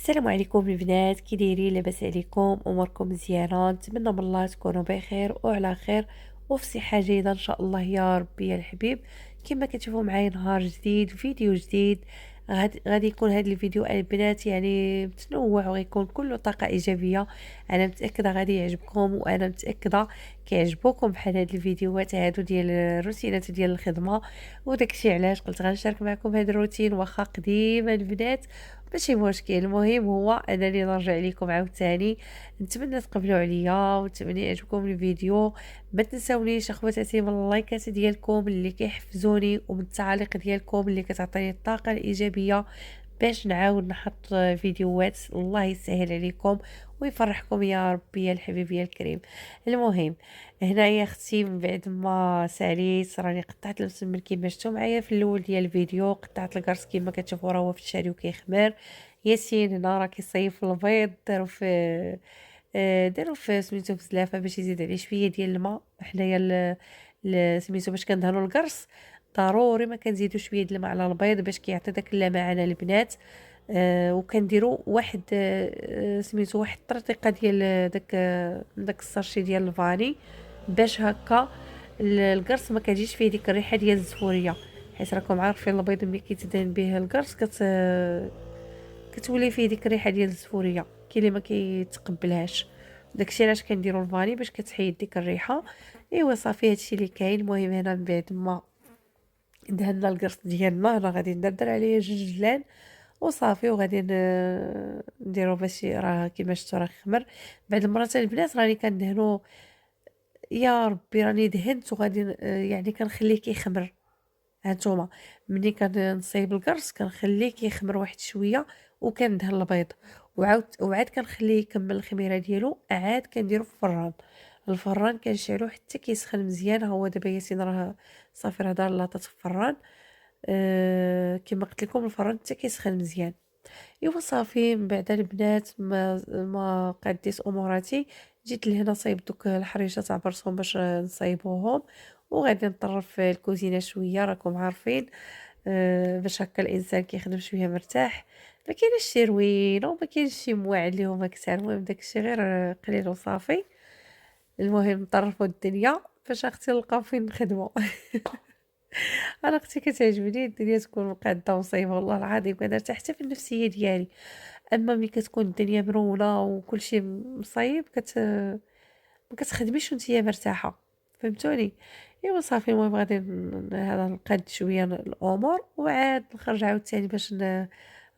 السلام عليكم البنات، كي دايرين؟ لاباس عليكم؟ اموركم مزيانه؟ نتمنى من الله تكونوا بخير وعلى خير وفي صحه جيده ان شاء الله يا ربي يا الحبيب. كما كتشوفوا معايا نهار جديد فيديو جديد. غادي يكون هذا الفيديو البنات يعني متنوع وغيكون كله طاقه ايجابيه. انا متاكده غادي يعجبكم وانا متاكده كيعجبوكم بحال هاد الفيديوهات هادو ديال الروتينات ديال الخدمه. وداكشي علاش قلت غنشارك معكم هذا الروتين واخا قديم البنات. ماشي مشكل، المهم هو انني نرجع لكم عاوتاني. نتمنى تقبلوا عليا ونتمنى يعجبكم الفيديو. ما تنساونيش اخواتاتي من اللايكات ديالكم اللي كيحفزوني ومن التعاليق ديالكم اللي كتعطيني الطاقه الايجابيه باش نعاود نحط فيديوهات. الله يسهل عليكم ويفرحكم يا ربي يا الحبيب يا الكريم. المهم هنايا اختي من بعد ما ساليت راني قطعت المسمن كيما شفتوا معايا في الاول ديال الفيديو. قطعت الكرز كيما كتشوفوا راه هو في الشاري وكيخمر. ياسين هنا راه كيصيف البيض داروا في سميتو في الزلافه باش يزيد عليه شويه ديال الماء. حنايا سميتو باش كندهنوا الكرز ضروري ما كنزيدوا شويه د الماء على البيض باش كيعطي داك اللمعان البنات. وكنديروا واحد سميتو واحد الطريقه ديال داك السارشي ديال الفاني باش هكا القرص ما كتجيش فيه ديك الريحه ديال الزفوريه. حيت راكم عارفين البيض ملي كيتدهن به القرص كتولي فيه ديك الريحه ديال الزفوريه. كاين اللي ما كيتقبلهاش. داكشي علاش كنديروا الفاني باش كتحيد ديك الريحه. ايوا صافي هادشي اللي كاين. المهم هنا من بعد ما دهنا القرص ديالنا انا غادي ندردر عليه جوج جلان وصافي وغادي نديرو باش راه كيما شفتوا راه خمر. بعد المرات البنات راني كندهنو يا ربي راني دهنت وغادي يعني كنخليه كيخمر. هانتوما ملي كنصايب القرص كنخليه كيخمر واحد شويه وكندهن البيض وعاد كنخليه يكمل الخميره ديالو. عاد كنديرو في الفران كنشعلو حتى كيسخن مزيان. ها هو دابا ياسين راه صافي راه دار لاطات في الفران. كما قلت لكم الفران حتى كيسخن مزيان. ايوا صافي من بعد البنات ما قديت اموراتي. جيت لهنا صايب دوك الحريشه تاع برسوم باش نصايبوهم. وغادي نطرف في الكوزينه شويه راكم عارفين. باش هكا الانسان كيخدم شويه مرتاح. ما كاينش شي روينه وما كاينش شي مواعد اللي هما كثار. المهم داكشي غير قليل وصافي. المهم نطرفوا الدنيا باش اختي نلقاو فين نخدموا. انا اختي كتعجبني الدنيا تكون مقاده وصايبه والله العظيم كنرتاح حتى في النفسيه ديالي. اما ملي كتكون الدنيا مرونه وكلشي مصايب ما كتخدميش وانتي مرتاحه. فهمتوني؟ ايوا صافي المهم غادي هذا نقاد شويه الامور وعاد نخرج عاوتاني باش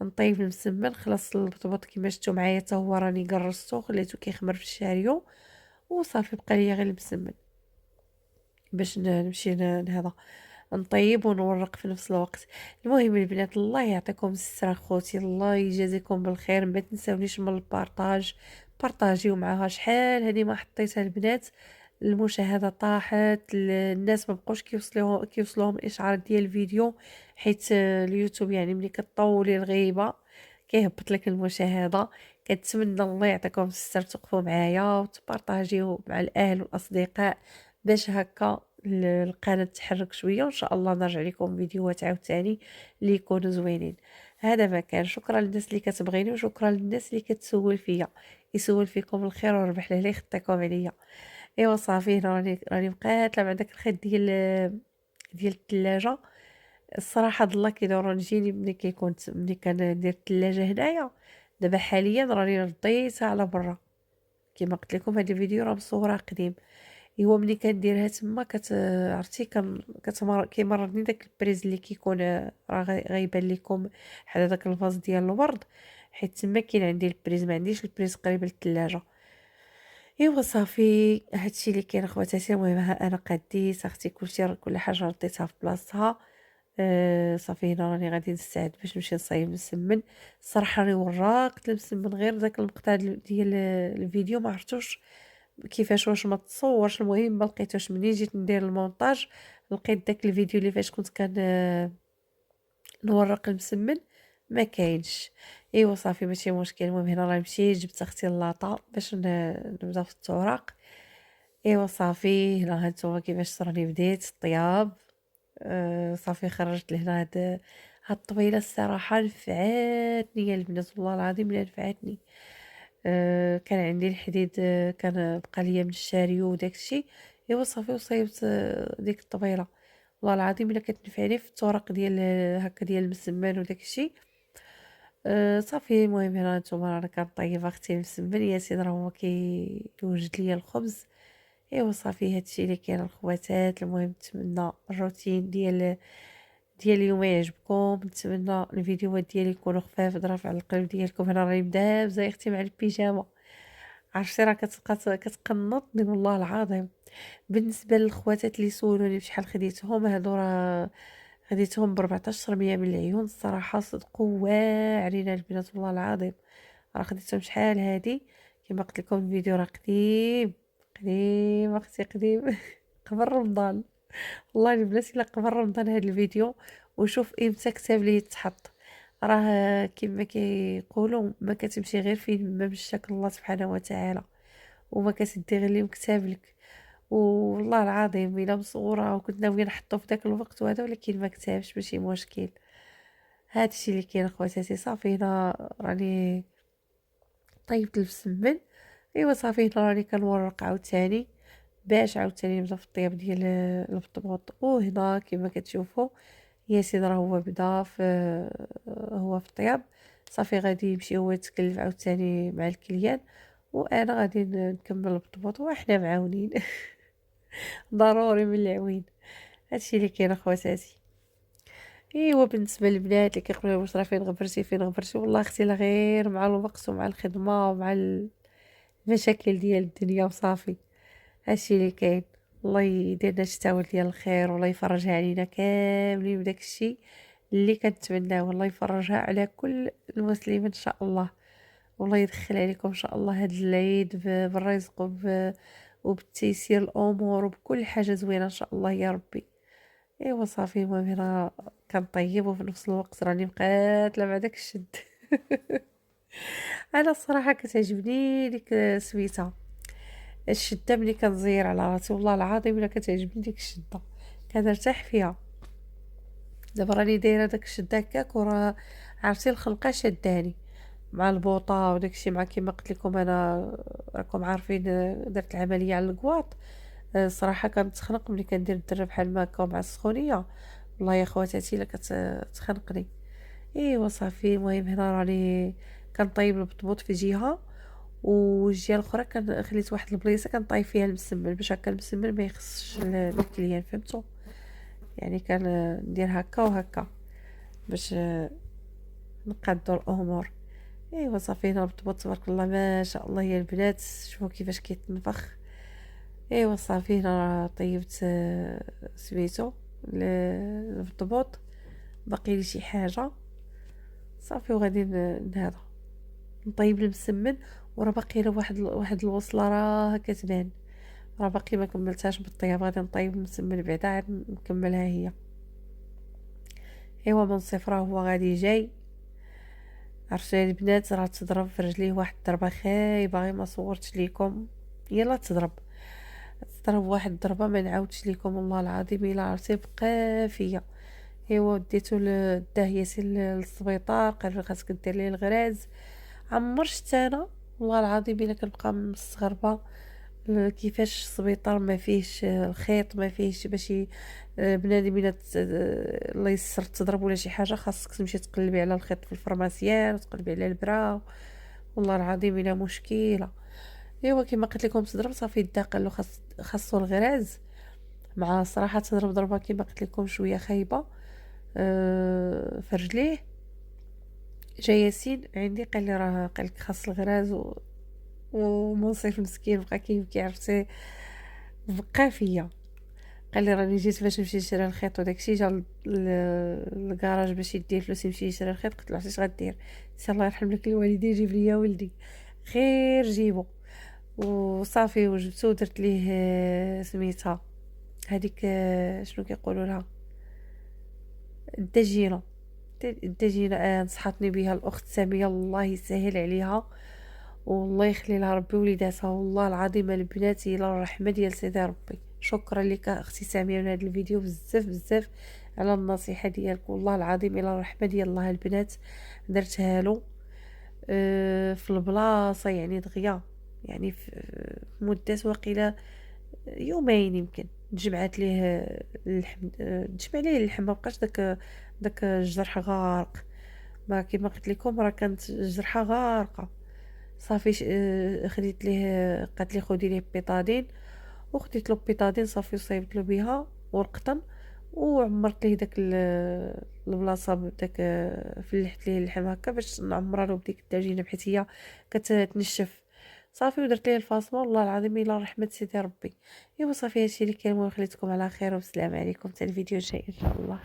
نطيب المسمن. خلاص البطبوط كيما شفتوا معايا حتى هو راني قرصتو خليته كيخمر في الشاريو. وصافي بقى ليا غير المسمن باش نمشي هذا نطيب ونورق في نفس الوقت. المهم البنات الله يعطيكم الستر خوتي، الله يجازيكم بالخير. ما تنساونيش من البارطاج. بارطاجيو معها شحال هذه ما حطيتها البنات. المشاهده طاحت. الناس ما بقوش كيوصلوهم الاشعارات ديال الفيديو. حيت اليوتيوب يعني ملي كطولي الغيبه كيهبط لك المشاهده. كنتمنى الله يعطيكم الستر توقفوا معايا وتبارطاجيو مع الاهل والاصدقاء باش هكا القناة تحرك شوية وإن شاء الله نرجع لكم فيديوهات عاوتاني اللي يكونوا زوينين. هذا ما كان. شكرا للناس اللي كتبغيني وشكرا للناس اللي كتسول فيا. يسول فيكم الخير وربح لي يخطيكم عليا. ايوا صافي هنا راني مقاتله مع داك الخيط ديال الثلاجه. الصراحه هاد الله كيدورو نجيني ملي كندير الثلاجه هنايا. دابا حاليا راني رديتها على برا. كما قلت لكم هاد الفيديو راه مصوره قديم. ايوا ملي كنديرها تما عرفتي كيمرضني داك البريز اللي كيكون راه غيبان لكم حدا داك الفاز ديال الورد. حيت تما كاين عندي البريز ما عنديش البريز قريب للثلاجه. ايوا صافي هادشي اللي كاين اخواتاتي. المهم ها انا قديت اختي كل حاجه رديتها في بلاصتها. صافي هنا راني غادي نستعد باش نمشي نصايب نسمن. الصراحه راني وراقت المسمن غير داك المقطع ديال الفيديو ما عرفتوش كيفاش واش ما تصورش. المهم ما لقيتوش منين جيت ندير المونتاج لقيت داك الفيديو اللي فاش كنت نورق المسمن ما كاينش. ايوا صافي ماشي مشكل. المهم هنا راه مشيت جبت اختي اللاطه باش نبدا في التوراق. ايوا صافي هنا هانتوما كيفاش راني بديت الطياب. صافي خرجت لهنا هاد الطبيله الصراحه نفعاتني يا البنات، والله العظيم الا نفعاتني. كان عندي الحديد، كان بقى ليا من الشاريو وداك الشيء. ايوا صافي وصايبت ديك الطبيله، والله العظيم الا كتنفعني في الطرق ديال هكا ديال المسمان وداك الشيء. صافي المهم هنا نتوما رانا كنطيب اختي المسمن، يا سيدي راه هو كيوجد ليا الخبز. ايوا صافي هادشي اللي كاين الخواتات. المهم نتمنى الروتين ديال اليوم يعجبكم، نتمنى الفيديوهات ديالي يكونوا خفاف ظراف على القلب ديالكم. هنا راني مدابزه يا اختي مع البيجامه، عرفتي راه كتبقى كتقنطني والله العظيم. بالنسبه للخواتات اللي سولوني بشحال خديتهم، هادو راه خديتهم ب1400 من العيون الصراحه، صدقوا واعرين البنات والله العظيم. راه خديتهم شحال هادي، كما قلت لكم الفيديو راه قديم قديم اختي قديم قبل رمضان. والله البنات الا قبل رمضان هاد الفيديو، وشوف امتى كتاب لي يتحط. راه كما كيقولوا ما كتمشي غير فين ما مشاك الله سبحانه وتعالى، وما كتدي غير اللي مكتاب لك. والله العظيم الا مصوره وكنت ناويه نحطو في داك الوقت وهذا، ولكن ما كتابش ماشي مشكل. هادشي اللي كاين خواتاتي. صافي هنا راني طيبت المسمن. ايوا صافي هنا راني كنورق عاوتاني باش عاوتاني نبدا في الطياب ديال البطبوط. وهنا كما كتشوفوا يا سيدي راه هو بدا في هو في الطياب. صافي غادي يمشي هو يتكلف عاوتاني مع الكليان، وانا غادي نكمل البطبوط وحنا معاونين ضروري من العوين. هادشي اللي كاين اخواتاتي. ايوا بالنسبه للبنات اللي كيقولوا واش راه فين غبرتي، والله اختي لا غير مع الوقت ومع الخدمه ومع المشاكل ديال الدنيا وصافي. هادشي اللي كاين. الله يدير لنا الشتاء ديال الخير، والله يفرجها علينا كاملين بداك الشيء اللي كنتمناه، والله يفرجها على كل المسلمين ان شاء الله. والله يدخل عليكم ان شاء الله هاد العيد بالرزق وبالتيسير الامور وبكل حاجه زوينه ان شاء الله يا ربي. ايوا صافي المهم هنا كنطيب وفي نفس الوقت راني مقاتله مع داك الشد انا الصراحه كتعجبني ديك سويته الشده ملي كنزير على راسي، والله العظيم الا كتعجبني ديك الشده كنرتاح فيها. دابا راني دايره داك الشده هكاك، وراه عرفتي الخلقه شداني مع البوطه وداكشي. مع كيما قلت لكم انا راكم عارفين، درت العمليه على الكواط. صراحه كنتخنق ملي كندير الدره بحال ما هكا مع السخونيه، والله يا خواتاتي الا كتخنقني. ايوا صافي المهم هنا راني كنطيب البطبوط في جهه، والجهه الاخرى خليت واحد البليصه كنطيب فيها المسمن باش هكا المسمن ما يخصش الكليان، فهمتوا؟ يعني ندير هكا وهكا باش نقادو الامور. ايوا صافي هنا البطبوط تبارك الله ما شاء الله يا البنات، شوفوا كيفاش كيتنفخ. ايوا صافي هنا طيبت سميتو البطبوط، باقي لي شي حاجه صافي وغادي هذا نطيب المسمن. وراه باقي له واحد الوصله راه كتبان، راه باقي ما كملتهاش بالطياب، غادي نطيب المسمن بعدا عاد نكملها هي. ايوا منصف راه هو غادي جاي. عرفتي البنات راه تضرب في رجليه واحد الضربه خايبه، غير ما صورتش ليكم. يلا تضرب واحد الضربه ما نعاودش ليكم والله العظيم الا عرفتي بقى فيا. ايوا ديتو للداهية للسبيطار، قال لي خاصك دير ليه الغراز. عمر شت انا والله العظيم الا كنبقى مستغربه كيفاش السبيطار ما فيهش الخيط، ما فيهش باش بنادم الا الله يسر تضرب ولا شي حاجه خاصك تمشي تقلبي على الخيط في الفرماسيان وتقلبي على البرا. والله العظيم الا مشكله. ايوا كما قلت لكم تضرب صافي دا قال له خاصو الغراز. مع صراحه تضرب ضربه كما قلت لكم شويه خايبه في رجليه. جا ياسين عندي قال لي راه قال لك خاص الغراز ومنصف مسكين بقى كيبكي عرفتي بقى فيا. قال لي راني جيت باش نمشي نشري الخيط وداكشي، جا للكراج باش يدي فلوس يمشي يشري الخيط. قلت له عرفتي غدير؟ سي الله يرحم لك الوالدين جيب لي ولدي غير جيبو. وصافي وجبتو ودرت ليه سميتها هذيك شنو كيقولوا لها الدجينه. الدجينه نصحتني بها الاخت ساميه الله يسهل عليها والله يخلي لها ربي وليداتها. والله العظيم البنات الى الرحمه ديال سيدي ربي. شكرا لك اختي ساميه من هذا الفيديو بزاف بزاف على النصيحة ديالك، والله العظيم إلا الرحمة ديال الله البنات درتها له في البلاصة يعني دغيا، يعني في مدة واقيلا يومين يمكن تجمعات ليه اللحم، تجمع ليه اللحم، ما بقاش داك الجرح غارق. ما كيما قلت لكم راه كانت الجرحة غارقة. صافي خديت ليه، قالت لي خدي ليه بيطادين، وخديت له بيطادين صافي وصايبت له بها والقطن، وعمرت ليه داك البلاصه بداك، فلحت ليه اللحم هكا باش نعمرها له بديك الدجينه بحيث هي كتنشف. صافي ودرت ليه الفاصمه، والله العظيم الا رحمه سيدي ربي. ايوا صافي هادشي اللي كان، المهم خليتكم على خير، والسلام عليكم حتى الفيديو الجاي ان شاء الله.